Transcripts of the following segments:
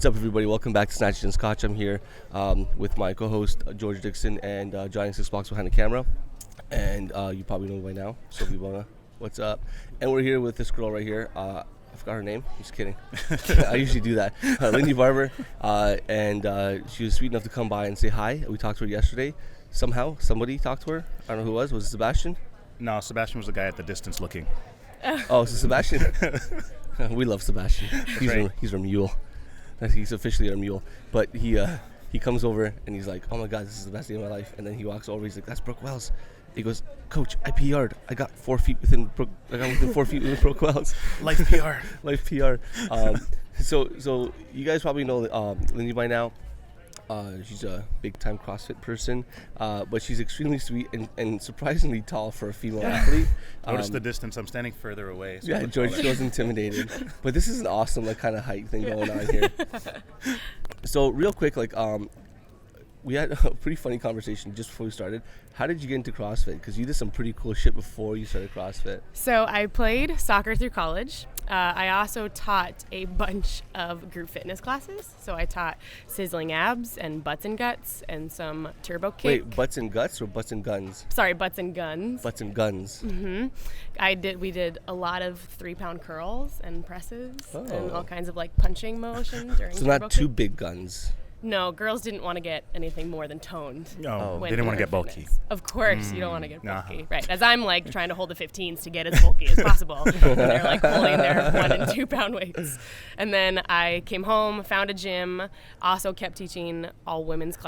What's up, everybody? Welcome back to Snatch and Scotch. I'm here with my co-host, George Dixon, and Johnny Six Box behind the camera. And you probably know by now, Sophie Bona. What's up? And we're here with this girl right here. I forgot her name. Just kidding. I usually do that. Lindy Barber. And she was sweet enough to come by and say hi. We talked to her yesterday. Somehow, somebody talked to her. I don't know who it was. Was it Sebastian? No, Sebastian was the guy at the distance looking. Oh, so Sebastian? We love Sebastian. He's our mule. He's officially our mule. But he comes over and he's like, oh my God, this is the best day of my life. And then he walks over. He's like, that's Brooke Wells. He goes, Coach, I PR'd. I got 4 feet within Brooke. I got within 4 feet within Brooke Wells. Life PR. Life PR. So you guys probably know Lindy by now. She's a big-time CrossFit person, but she's extremely sweet and surprisingly tall for a female athlete. Notice the distance. I'm standing further away. So yeah, George feels intimidated. But this is an awesome kind of height thing going on here. So real quick, we had a pretty funny conversation just before we started. How did you get into CrossFit? Because you did some pretty cool shit before you started CrossFit. So I played soccer through college. I also taught a bunch of group fitness classes. So I taught sizzling abs and butts and guts and some turbo kick. Wait, butts and guts or butts and guns? Sorry, butts and guns. Butts and guns. Mm-hmm. We did a lot of 3-pound curls and presses and all kinds of punching motion during So turbo not too kick. big guns. No, girls didn't want to get anything more than toned. No, when they didn't want to we get were bulky. fitness. Of course, you don't want to get bulky. Uh-huh. Right, as I'm trying to hold the 15s to get as bulky as possible. And they're holding their 1 and 2 pound weights. And then I came home, found a gym, also kept teaching all women's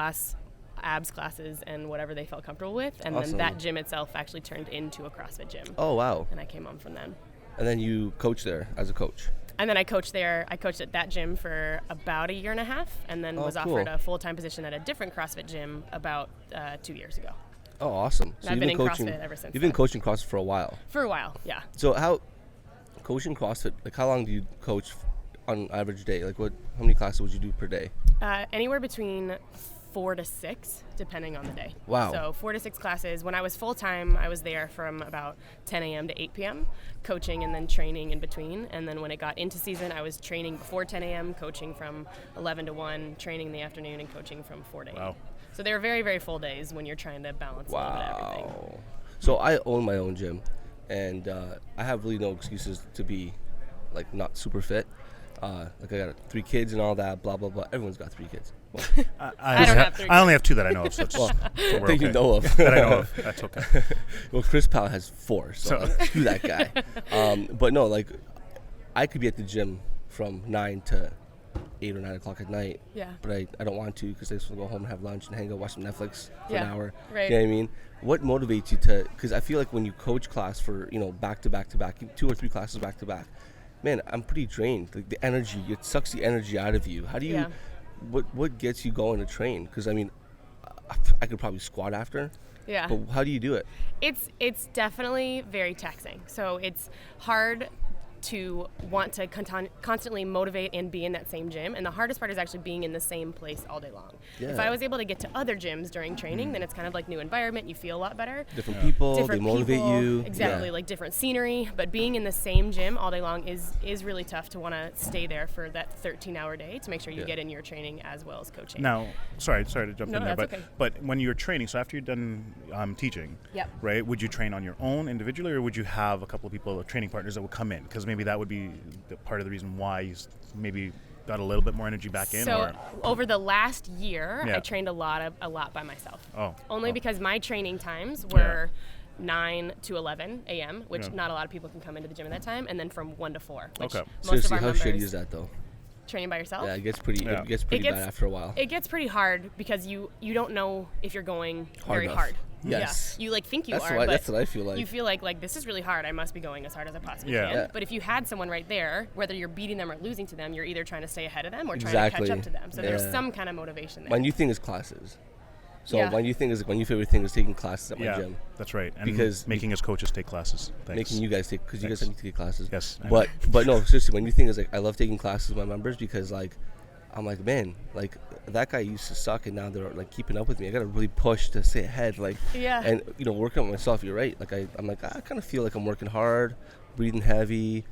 abs classes and whatever they felt comfortable with. And Awesome. then that gym itself actually turned into a CrossFit gym. Oh, wow. And I came home from then. And then you coached there as a coach. And then I coached there. I coached at that gym for about 1.5 years, and then was cool. offered a full-time position at a different CrossFit gym about 2 years ago. Oh, awesome. So I've you've been in coaching, CrossFit ever since You've been then. coaching CrossFit for a while. For a while, yeah. So how coaching CrossFit, how long do you coach on an average day? How many classes would you do per day? Anywhere between 4 to 6, depending on the day. Wow. So 4 to 6 classes. When I was full-time, I was there from about 10 a.m. to 8 p.m., coaching and then training in between. And then when it got into season, I was training before 10 a.m., coaching from 11 to 1, training in the afternoon, and coaching from 4 to 8. Wow. So they were very, very full days when you're trying to balance a little bit of everything. So I own my own gym, and I have really no excuses to be not super fit. I got 3 kids and all that, blah blah blah. Everyone's got 3 kids. Well, I don't have 3 I only have 2 that I know of. So well, so we're that you okay. know of. That I know of. That's okay. Well, Chris Powell has 4, so screw that guy. But no, I could be at the gym from 9 to 8 or 9 o'clock at night. Yeah. But I don't want to because I just want to go home and have lunch and hang out, watch some Netflix for an hour. Right. You know what I mean? What motivates you to? Because I feel like when you coach class for back to back to back, 2 or 3 classes back to back, man, I'm pretty drained. The energy, it sucks the energy out of you. How do you? Yeah. What gets you going to train? Because I could probably squat after. Yeah. But how do you do it? It's definitely very taxing. So it's hard to want to constantly motivate and be in that same gym. And the hardest part is actually being in the same place all day long. Yeah. If I was able to get to other gyms during training, then it's kind of new environment. You feel a lot better. Different people, Different they motivate people, you. Exactly, Yeah. different scenery. But being in the same gym all day long is really tough to want to stay there for that 13-hour day to make sure you get in your training as well as coaching. Now, sorry to jump No, in there, that's but okay. but when you're training, so after you're done teaching, Yep. right? Would you train on your own individually, or would you have a couple of people, training partners that would come in? Because maybe that would be part of the reason why you maybe got a little bit more energy back in. So over the last year, Yeah. I trained a lot by myself. Oh. Only because my training times were 9 to 11 a.m., which not a lot of people can come into the gym at that time, and then from 1 to 4. Which Okay. most Seriously, of our how members shitty is that though? training by yourself. Yeah, it gets pretty. Yeah. It gets pretty bad after a while. It gets pretty hard because you don't know if you're going very enough. hard. Yes. Yeah. You think you That's are, what but that's what I feel like. you feel like this is really hard. I must be going as hard as I possibly Yeah. can. Yeah. But if you had someone right there, whether you're beating them or losing to them, you're either trying to stay ahead of them or trying Exactly. to catch up to them. So Yeah. there's some kind of motivation there. My new thing is classes. So Yeah. my new thing is my new favorite thing is taking classes at my yeah, gym. that's right. And Because making us coaches take classes. Thanks. Making you guys take because you guys Thanks. need to take classes. Yes, I But no, seriously, my new thing is I love taking classes with my members because I'm like, man, that guy used to suck and now they're keeping up with me. I gotta really push to stay ahead. Yeah. And working on myself. You're right. I'm like I kind of feel like I'm working hard, breathing heavy.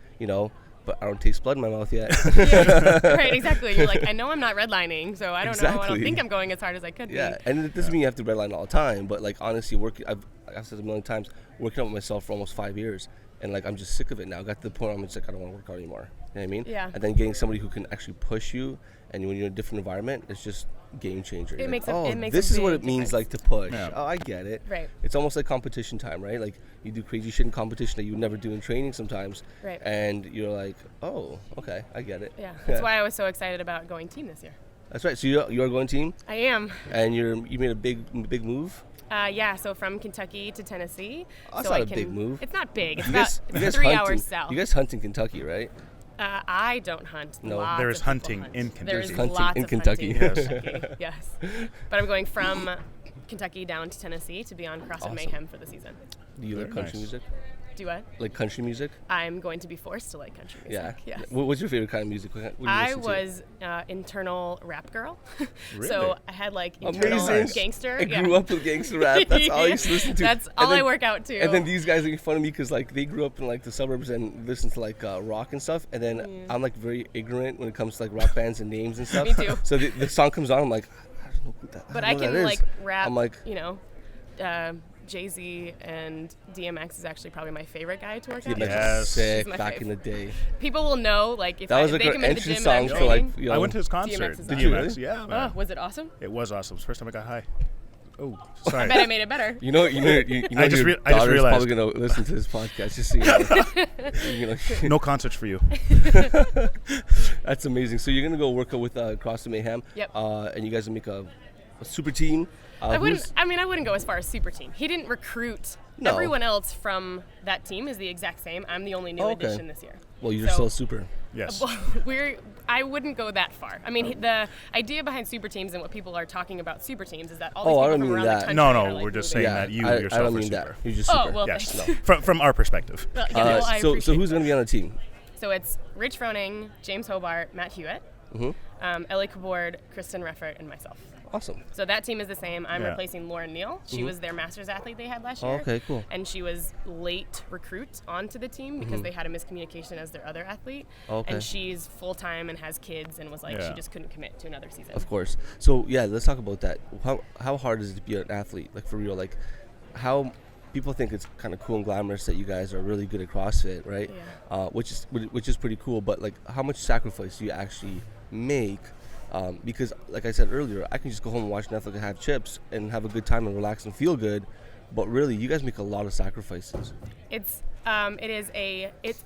but I don't taste blood in my mouth yet. Yeah, right, exactly. You're like, I know I'm not redlining, so I don't know. I Exactly. don't think I'm going as hard as I could Yeah, be. and it doesn't mean you have to redline all the time, but like honestly, I've said a million times, working out with myself for almost 5 years, and like I'm just sick of it now. I got to the point where I'm just like, I don't want to work out anymore. You know what I mean? Yeah. And then getting somebody who can actually push you, and when you're in a different environment, it's just game changer. You're makes like, a- oh, it makes a this is what big it means difference. like to push. Yeah. Oh, I get it. Right. It's almost like competition time, right? Like you do crazy shit in competition that you would never do in training sometimes. Right. And you're like, oh, okay, I get it. Yeah, that's why I was so excited about going team this year. That's right. So you're going team, I am. and you made a big move. Yeah, so from Kentucky to Tennessee. Oh, that's so not I a big move. It's not big. It's You about guys- you guys 3 hunt hours in- south. You guys hunt in Kentucky, right? I don't hunt. No. Lots There of is people hunting hunt. in Kentucky. There is There's hunting lots in of Kentucky. hunting in Kentucky. Yes. But I'm going from Kentucky down to Tennessee to be on CrossFit Awesome. Mayhem for the season. Do you like Very country nice. music? Do what? Like country music? I'm going to be forced to like country music. Yeah. Yes. What's your favorite kind of music? What do you I listen to? was internal rap girl. Really? So I had like internal Amazing. gangster. I grew up with gangster rap. That's all I used to listen to. That's And all I then- work out to. And then these guys make fun of me because like they grew up in like the suburbs and listen to like rock and stuff. And then I'm like very ignorant when it comes to like rock bands and names and stuff. Me too. So the song comes on, I'm like, I don't know who that. But don't I know who can that is. like rap, I'm like, Jay-Z and DMX is actually probably my favorite guy to work yeah, out. that's Yes. sick He's my back fave. in the day. People will know, like, if, That was if like they our come into the entrance gym song and I'm for like, training. you know. I went to his DMX concert. is Did you DMX, really? Yeah, Oh, man. was it awesome? It was awesome. It's the first time I got high. Oh, sorry. I bet I made it better. You know, your I just daughter's realized. probably gonna listen to this podcast. Just so you know. No concerts for you. That's amazing. So you're gonna go work out with CrossFit Mayhem. Yep. And you guys will make a super team. I who's- wouldn't go as far as super team. He didn't recruit. No. Everyone else from that team is the exact same. I'm the only new Oh, okay. addition this year. Well, you're So- still super. Yes. I wouldn't go that far. I mean, the idea behind super teams and what people are talking about super teams is that all these Oh, I people don't from mean around that. the country No, are, like, we're just moving. saying that you I yourself don't are mean super. that. You're just Oh, super. well, Yes. thanks. From our perspective. Well, yeah, well, I so appreciate who's that. gonna be on the team? So it's Rich Froning, James Hobart, Matt Hewitt, Ellie Kabord, Kristen Reffert, and myself. Awesome. So that team is the same. I'm Yeah. replacing Lauren Neal. She was their master's athlete they had last Oh, year. okay, cool. And she was late recruit onto the team because they had a miscommunication as their other athlete. Okay. And she's full-time and has kids and was like, Yeah. she just couldn't commit to another season. Of course. So yeah, let's talk about that. How hard is it to be an athlete? Like for real, like how people think it's kind of cool and glamorous that you guys are really good at CrossFit, right? Yeah. Which is pretty cool. But like, how much sacrifice do you actually make? Because like I said earlier, I can just go home and watch Netflix and have chips and have a good time and relax and feel good. But really, you guys make a lot of sacrifices. It's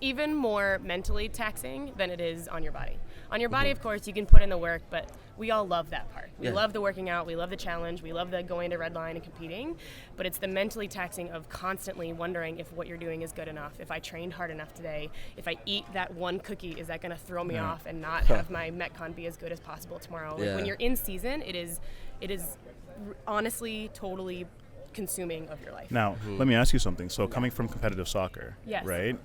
even more mentally taxing than it is on your body. On your body, of course, you can put in the work, but we all love that part. We Yeah. love the working out, we love the challenge, we love the going to red line and competing, but it's the mentally taxing of constantly wondering if what you're doing is good enough, if I trained hard enough today, if I eat that one cookie, is that going to throw me off and not have my Metcon be as good as possible tomorrow? Like, Yeah. when you're in season, it is honestly totally consuming of your life. Now, let me ask you something. So, coming from competitive soccer, Yes. right?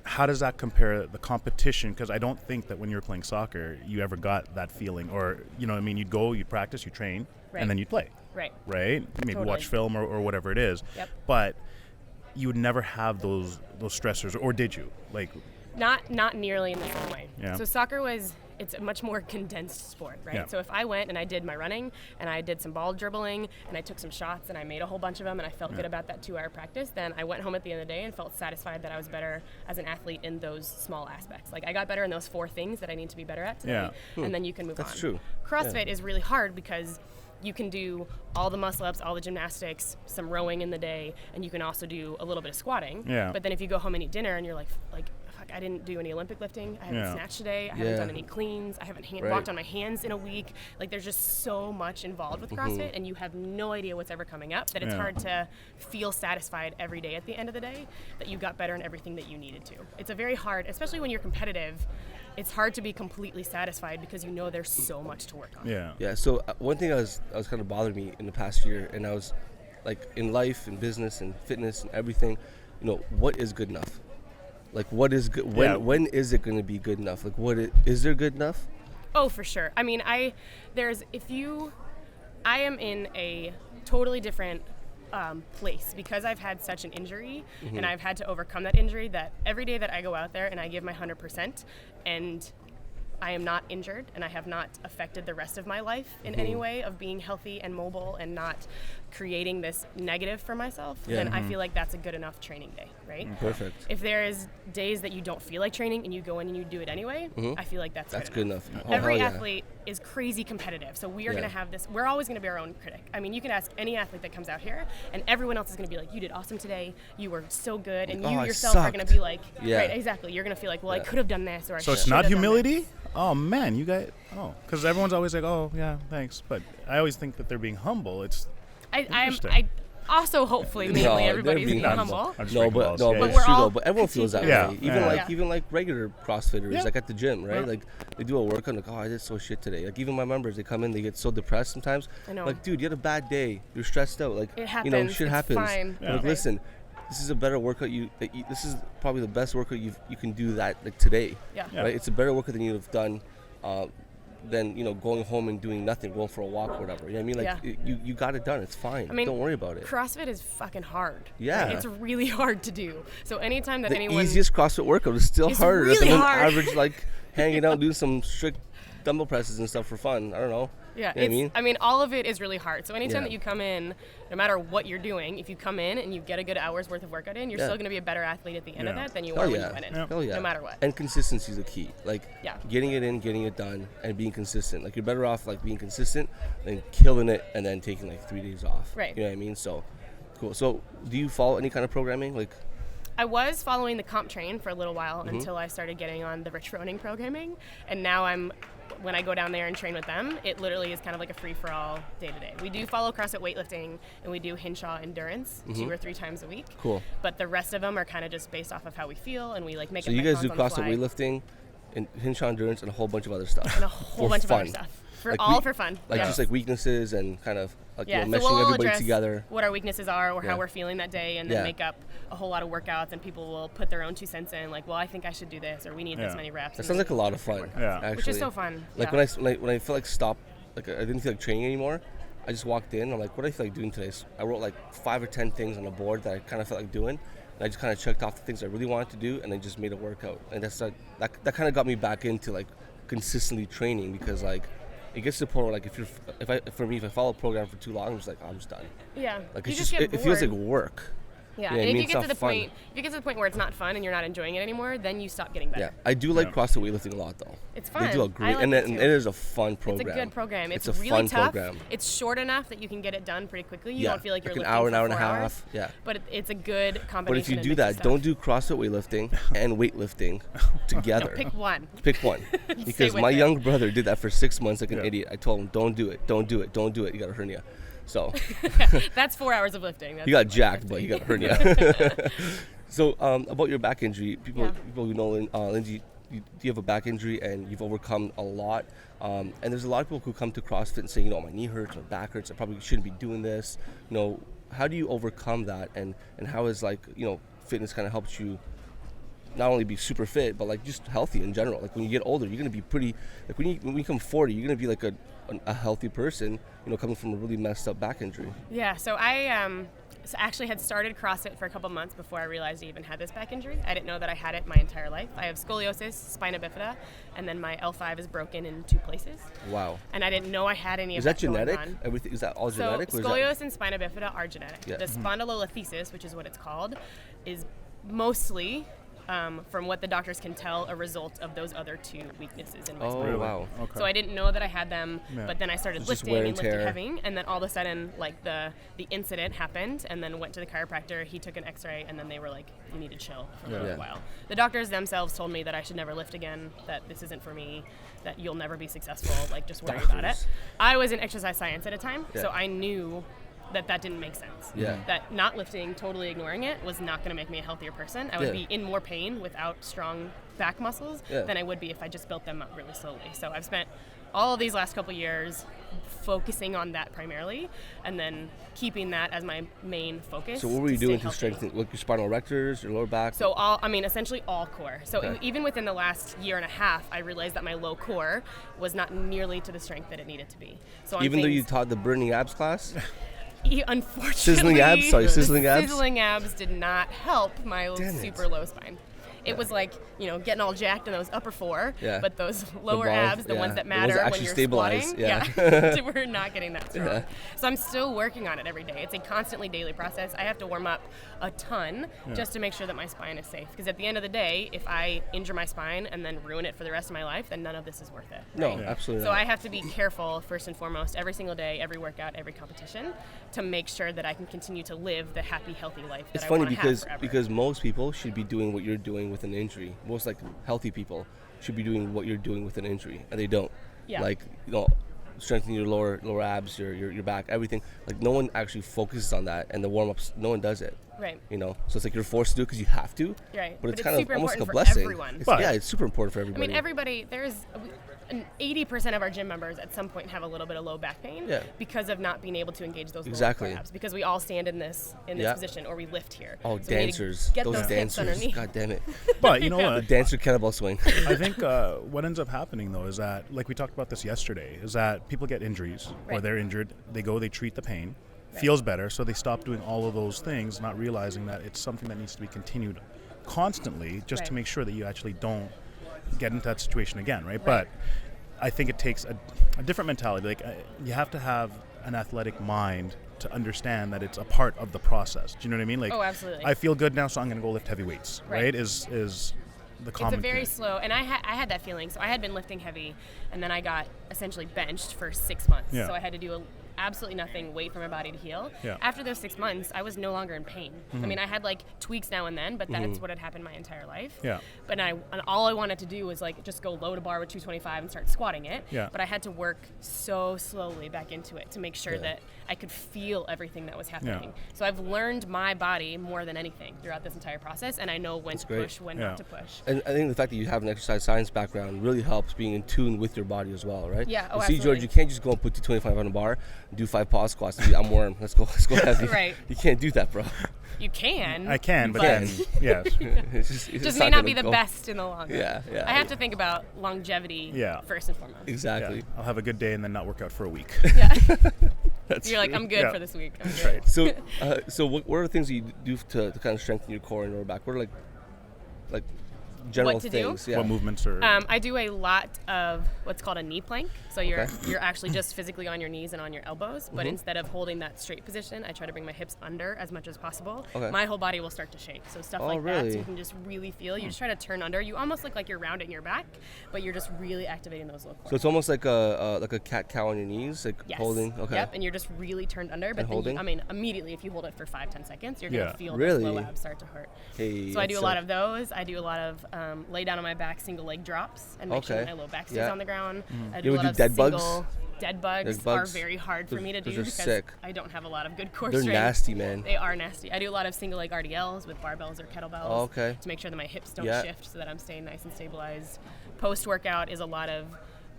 How does that compare the competition? Because I don't think that when you were playing soccer, you ever got that feeling, or you know, what I mean, you'd go, you'd practice, you train, Right. and then you'd play, Right. right? Maybe Totally. watch film or whatever it is. Yep. But you would never have those stressors, or did you? Like, Not nearly in the same way. Yeah. So it's a much more condensed sport, right? Yeah. So if I went and I did my running and I did some ball dribbling and I took some shots and I made a whole bunch of them and I felt good about that 2-hour practice, then I went home at the end of the day and felt satisfied that I was better as an athlete in those small aspects. Like, I got better in those 4 things that I need to be better at today, and then you can move on. That's true. CrossFit is really hard because you can do all the muscle ups, all the gymnastics, some rowing in the day, and you can also do a little bit of squatting. Yeah. But then if you go home and eat dinner and you're like, fuck, I didn't do any Olympic lifting, I haven't Yeah. snatched today, I haven't Yeah. done any cleans, I haven't Right. walked on my hands in a week. Like, there's just so much involved with CrossFit, and you have no idea what's ever coming up, that it's Yeah. hard to feel satisfied every day at the end of the day that you got better in everything that you needed to. It's a very hard, especially when you're competitive, it's hard to be completely satisfied because you know there's so much to work on. yeah. Yeah. So one thing I was kind of bothering me in the past year, and I was like in life and business and fitness and everything, you know, what is good enough? Like, what is good? When is it going to be good enough? Like, is there good enough? Oh, for sure. I mean, I am in a totally different place because I've had such an injury and I've had to overcome that injury, that every day that I go out there and I give my 100% and I am not injured and I have not affected the rest of my life in any way of being healthy and mobile and not creating this negative for myself, then I feel like that's a good enough training day, right? Perfect. If there is days that you don't feel like training and you go in and you do it anyway, I feel like that's good enough. Oh, Every hell yeah. athlete is crazy competitive, so we are going to have this, we're always going to be our own critic. I mean, you can ask any athlete that comes out here and everyone else is going to be like, you did awesome today, you were so good, and you I yourself are going to be like, Yeah. right, exactly, you're going to feel like, well, I could have done this, or I So it's should not have done humility? this. Oh man, you guys. Oh, because everyone's always like, oh yeah, thanks. But I always think that they're being humble. It's interesting. I also hopefully mainly they're everybody's being being humble. I'm just No, breaking but balls. no, Yeah, but yeah. it's we're true all though. But everyone feels that Yeah, way. yeah. Even like regular CrossFitters, Yeah. like at the gym, right? Yeah. Like they do a workout, like, oh, I did so shit today. Like even my members, they come in, they get so depressed sometimes. I know. Like, dude, you had a bad day. You're stressed out. Like, It you know, happens. shit It's happens. fine. But, Yeah. like, listen, this is a better workout. This is probably the best workout you can do that like today. Yeah. Yeah. Right? It's a better workout than you'd have done. Than going home and doing nothing, going for a walk or whatever. You know what I mean? Like Yeah. you got it done. It's fine. I mean, don't worry about it. CrossFit is fucking hard. Yeah. Right? It's really hard to do. So anytime that The anyone easiest CrossFit workout is still It's harder really than an hard. average like hanging out doing some strict dumbbell presses and stuff for fun. I don't know. Yeah, You know what I mean? all of it is really hard. So anytime Yeah. that you come in, no matter what you're doing, if you come in and you get a good hour's worth of workout in, you're Yeah. still going to be a better athlete at the end of Yeah. that than you Hell are when yeah. you went in. Yeah. Hell yeah. No matter what. And consistency is the key. Like Yeah. getting it in, getting it done, and being consistent. Like you're better off like being consistent than killing it and then taking like 3 days off. Right. You know what I mean? So cool. So do you follow any kind of programming? Like I was following the comp train for a little while Mm-hmm. until I started getting on the Rich Froning programming, and now when I go down there and train with them, it literally is kind of like a free-for-all day-to-day. We do follow CrossFit weightlifting, and we do Hinshaw endurance 2 or 3 times a week. Cool. But the rest of them are kind of just based off of how we feel, and we like make so up you guys do metcons on the CrossFit fly. weightlifting and Hinshaw endurance and a whole bunch of other stuff. And a whole For bunch fun. of other stuff. For Like all we- for fun. Like yeah. just like weaknesses and kind of like Yeah, meshing so we'll everybody address together. what our weaknesses are or Yeah. how we're feeling that day, and then Yeah. make up a whole lot of workouts, and people will put their own 2 cents in, like, well, I think I should do this, or we need this Yeah. many reps. That and sounds then like a lot of fun. Yeah. Actually. Which is so fun. Like yeah. when I feel like stop, like I didn't feel like training anymore. I just walked in. I'm like, what do I feel like doing today? So I wrote like 5 or 10 things on a board that I kind of felt like doing, and I just kind of checked off the things I really wanted to do, and then just made a workout. And that's like, that kind of got me back into like consistently training, because like it gets to the point where like if I follow a program for too long, I'm just like, I'm just done. Yeah. Like you it's just get it feels like bored. work. Yeah, Yeah, and I mean, if you it's get to not the fun. point, if you get to the point where it's not fun and you're not enjoying it anymore, then you stop getting better. Yeah, I do like Yeah. CrossFit weightlifting a lot though. It's fun. They do a I great, like and it it too. is a fun program. It's a good program. It's a really fun tough. program. It's short enough that you can get it done pretty quickly. You Yeah, don't feel like you're like an lifting hour, for an hour and a 4 hours. half. Yeah. But it's a good combination. But if you of do mixing that, stuff. don't do CrossFit weightlifting and weightlifting together. Pick one. Pick one. Because with my it. young brother did that for 6 months like an Yeah. idiot. I told him, don't do it, don't do it, don't do it. You got a hernia. So That's 4 hours of lifting. That's he got not jacked, lifting. but he got a hernia. So about your back injury, Yeah. people who know, Lindsay, you have a back injury and you've overcome a lot. And there's a lot of people who come to CrossFit and say, my knee hurts, my back hurts, I probably shouldn't be doing this. How do you overcome that? And how is fitness kind of helped you not only be super fit, but like just healthy in general? Like when you get older, you're gonna be pretty, like when you become 40, you're gonna be like a healthy person, coming from a really messed up back injury. Yeah, so I actually had started CrossFit for a couple months before I realized I even had this back injury. I didn't know that I had it my entire life. I have scoliosis, spina bifida, and then my L5 is broken in 2 places. Wow. And I didn't know I had any of Is that going genetic? on. Everything, is that all So genetic? Or is that, scoliosis and spina bifida are genetic. Yeah. The spondylolisthesis, which is what it's called, is mostly, from what the doctors can tell, a result of those other 2 weaknesses in my spine. oh, wow. Okay. So I didn't know that I had them, Yeah. but then I started It's just lifting wear and and lifting tear. heavy, and then all of a sudden, like the incident happened, and then went to the chiropractor. He took an X-ray, and then they were like, "You need to chill for a Yeah. little while." The doctors themselves told me that I should never lift again, that this isn't for me, that you'll never be successful. Like, just worry about it. Doctors. I was in exercise science at a time, Yeah. so I knew that didn't make sense. Yeah. That not lifting, totally ignoring it, was not going to make me a healthier person. I would Yeah. be in more pain without strong back muscles Yeah. than I would be if I just built them up really slowly. So I've spent all of these last couple years focusing on that primarily, and then keeping that as my main focus. So what were you stay doing to healthy. strengthen, like your spinal erectors, your lower back? So essentially all core. So Okay. even within the last year and a half, I realized that my low core was not nearly to the strength that it needed to be. So on even though you things- taught the burning abs class? Unfortunately, Sizzling abs? Sorry, sizzling abs? Sizzling abs did not help my Damn it. super low spine. It was like, getting all jacked in those upper four, Yeah. but those lower ball, abs, the yeah. ones that The ones matter that when actually you're stabilize, squatting, yeah. we're not getting that strong. Yeah. So I'm still working on it every day. It's a constantly daily process. I have to warm up a ton just to make sure that my spine is safe. Because at the end of the day, if I injure my spine and then ruin it for the rest of my life, then none of this is worth it. No, right? absolutely So not. I have to be careful first and foremost every single day, every workout, every competition to make sure that I can continue to live the happy, healthy life that It's I funny want to have because forever. because most people should be doing what you're doing with an injury. Most like healthy people should be doing what you're doing with an injury, and they don't. Yeah. Like strengthening your lower abs, your back, everything. Like no one actually focuses on that, and the warm ups, no one does it. Right. So it's like you're forced to do it because you have to. Right. But it's But kind it's of super almost like a important for blessing. everyone. It's, But- yeah, it's super important for I everybody. mean, everybody, there's an 80% of our gym members at some point have a little bit of low back pain Yeah. because of not being able to engage those Exactly. lower core abs. Because we all stand in this Yeah. position, or we lift here. Oh, So we need to dancers! Get Those those hips dancers! underneath. God damn it! But you know The what? dancer kettlebell swing. I think what ends up happening though is that, like we talked about this yesterday, is that people get injuries or Right. they're injured. They go, they treat the pain, Right. feels better, so they stop doing all of those things, not realizing that it's something that needs to be continued constantly, just to Right. make sure that you actually don't get into that situation again, right? Right. But I think it takes a different mentality. Like you have to have an athletic mind to understand that it's a part of the process. Do you know what I mean? Like, Oh, absolutely. I feel good now, so I'm going to go lift heavy weights. Right. Right? Is the common It's a very thing. slow, and I had that feeling. So I had been lifting heavy, and then I got essentially benched for 6 months. Yeah. So I had to do absolutely nothing, wait for my body to heal. Yeah. After those 6 months, I was no longer in pain. I mean, I had like tweaks now and then, but that's what had happened my entire life. Yeah. But and all I wanted to do was like just go load a bar with 225 and start squatting it. Yeah. But I had to work so slowly back into it to make sure Yeah. that I could feel everything that was happening. So I've learned my body more than anything throughout this entire process, and I know when to great. push, when Yeah. not to push. And I think the fact that you have an exercise science background really helps being in tune with your body as well, right? Yeah, oh, And see, George, absolutely. you can't just go and put 225 on a bar and do 5 pause squats and be, I'm warm. Let's go heavy. Right. You can't do that, bro. You can. I can, but But- then yes. It's just may not be gonna the go. best in the long run. Yeah, yeah. I have to think about longevity Yeah. first and foremost. Exactly. Yeah, I'll have a good day and then not work out for a week. Yeah. That's You're like, true. I'm good Yeah. for this week. I'm good. Right. So what are the things that you do to kind of strengthen your core and lower back? What are like general What to do? things? Yeah. What movements are? I do a lot of what's called a knee plank. So you're Okay. you're actually just physically on your knees and on your elbows, but Mhm. instead of holding that straight position, I try to bring my hips under as much as possible. Okay. My whole body will start to shake. So stuff Oh, like that, really? so you can just really feel. You just try to turn under. You almost look like you're rounding your back, but you're just really activating those low core. So it's almost like a cat cow on your knees, like Yes. holding. Okay. Yep, and you're just really turned under. But And then holding? immediately if you hold it for 5-10 seconds, you're Yeah. gonna feel Really? those low abs start to hurt. Hey, So I do a that's lot sick. of those. I do a lot of lay down on my back, single leg drops, and make sure Okay. that my low back stays Yeah. on the ground. I You do a ever lot do of dead bugs? single dead bugs. Dead bugs? Are very hard for Those- me to do those are because sick. I don't have a lot of good core They're strength. nasty, man. They are nasty. I do a lot of single leg RDLs with barbells or kettlebells Oh, okay. to make sure that my hips don't Yeah. shift, so that I'm staying nice and stabilized. Post workout is a lot of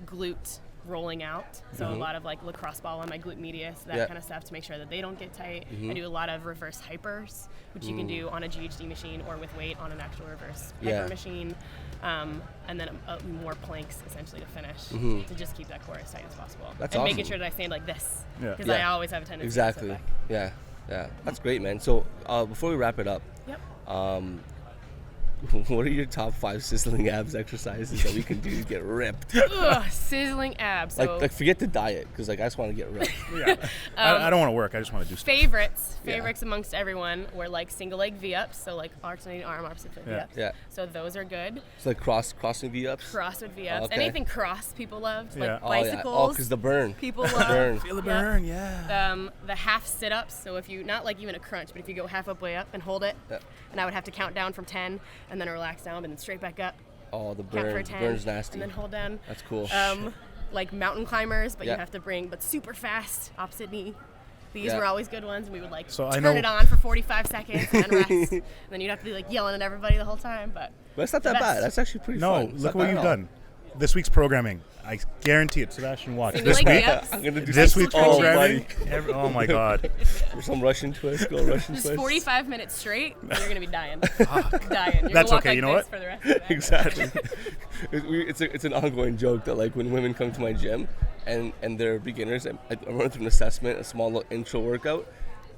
glute rolling out, so a lot of like lacrosse ball on my glute medius, that Yeah. kind of stuff to make sure that they don't get tight. I do a lot of reverse hypers, which you can do on a GHD machine or with weight on an actual reverse Yeah. hyper machine, and then more planks essentially to finish to just keep that core as tight as possible. That's and making awesome. sure that I stand like this, Yeah. because Yeah. I always have a tendency Exactly. to sit Yeah. Yeah. That's great, man. So before we wrap it up, back. Yep. what are your top 5 sizzling abs exercises that we can do to get ripped? Ugh, sizzling abs. So like forget the diet, because like I just want to get ripped. Yeah. I don't want to work. I just want to do stuff. favorites amongst everyone were like single leg V-ups, so like alternating arm, opposite foot Yeah. V-ups. Yeah. So those are good. It's like crossing V-ups. CrossFit V-ups. Okay. Anything cross people love, Yeah. like Oh yeah. bicycles. Oh, because the burn. people love. burn. Feel the Yep. burn, yeah. The half sit-ups, so if you, not like even a crunch, but if you go half up, way up and hold it, Yeah. and I would have to count down from 10 and then relax down and then straight back up, Oh, the count for burn. 10, Burn's nasty. and then hold down. That's cool. Like mountain climbers, but Yeah. you have to but super fast, opposite knee. These Yeah. were always good ones. We would like So I turn know- it on for 45 seconds and then rest. And then you'd have to be like yelling at everybody the whole time, but But it's not the that bad. best. That's actually pretty No, fun. It's look not what bad you've at all. done. this week's programming, I guarantee it. Sebastian, watch Single this leg week. dips. I'm gonna do This some- week's oh, programming. buddy. Oh my God. Or some Russian twist, go Russian Just twist. 45 minutes straight, and you're gonna be dying. Dying. You're That's gonna walk okay, like you know this what? For the rest of the day. Exactly. It's an ongoing joke that like when women come to my gym and they're beginners, I run through an assessment, a small little intro workout.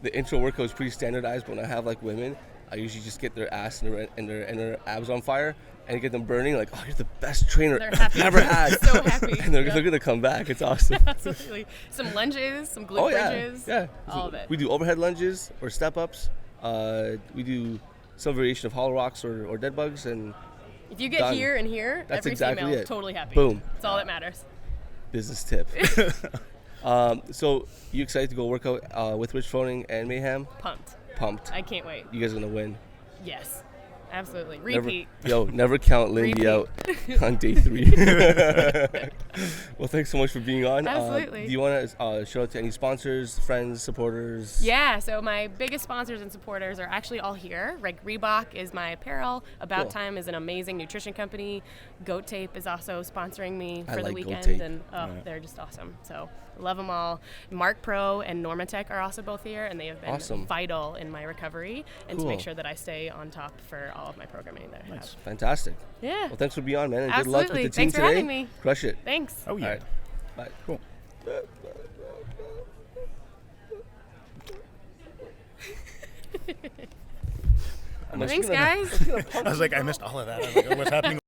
The intro workout is pretty standardized, but when I have like women, I usually just get their ass and their abs on fire and get them burning. Like, oh, you're the best trainer They're I've happy. ever had. So happy. And they're Yeah. gonna come back. It's awesome. Absolutely. Some lunges, some glute Oh yeah, bridges. yeah. All of it. We do overhead lunges or step ups. We do some variation of hollow rocks or dead bugs, and If you get done. here and here, That's every exactly female it. totally happy. Boom. That's all that matters. business tip. So you excited to go work out with Rich Froning and Mayhem? Pumped. I can't wait. You guys are gonna win. Yes. Absolutely. Repeat. Never count Lindy out on day 3. Well, thanks so much for being on. Absolutely. Do you want to shout out to any sponsors, friends, supporters? Yeah, so my biggest sponsors and supporters are actually all here. Like Reebok is my apparel. About Cool. Time is an amazing nutrition company. Goat Tape is also sponsoring me I for the like Goat weekend, Tape. and they're just awesome. So love them all. Mark Pro and Normatec are also both here, and they have been Awesome. vital in my recovery and to make Cool. sure that I stay on top for all of my programming that I have. Fantastic. Yeah. Well, thanks for being on, man, and good luck with Absolutely. the team Thanks for today. having me. Crush it. Thanks. Oh yeah. All right. Bye. Cool. Thanks, guys. I was like, I missed all of that. I was like, what's happening?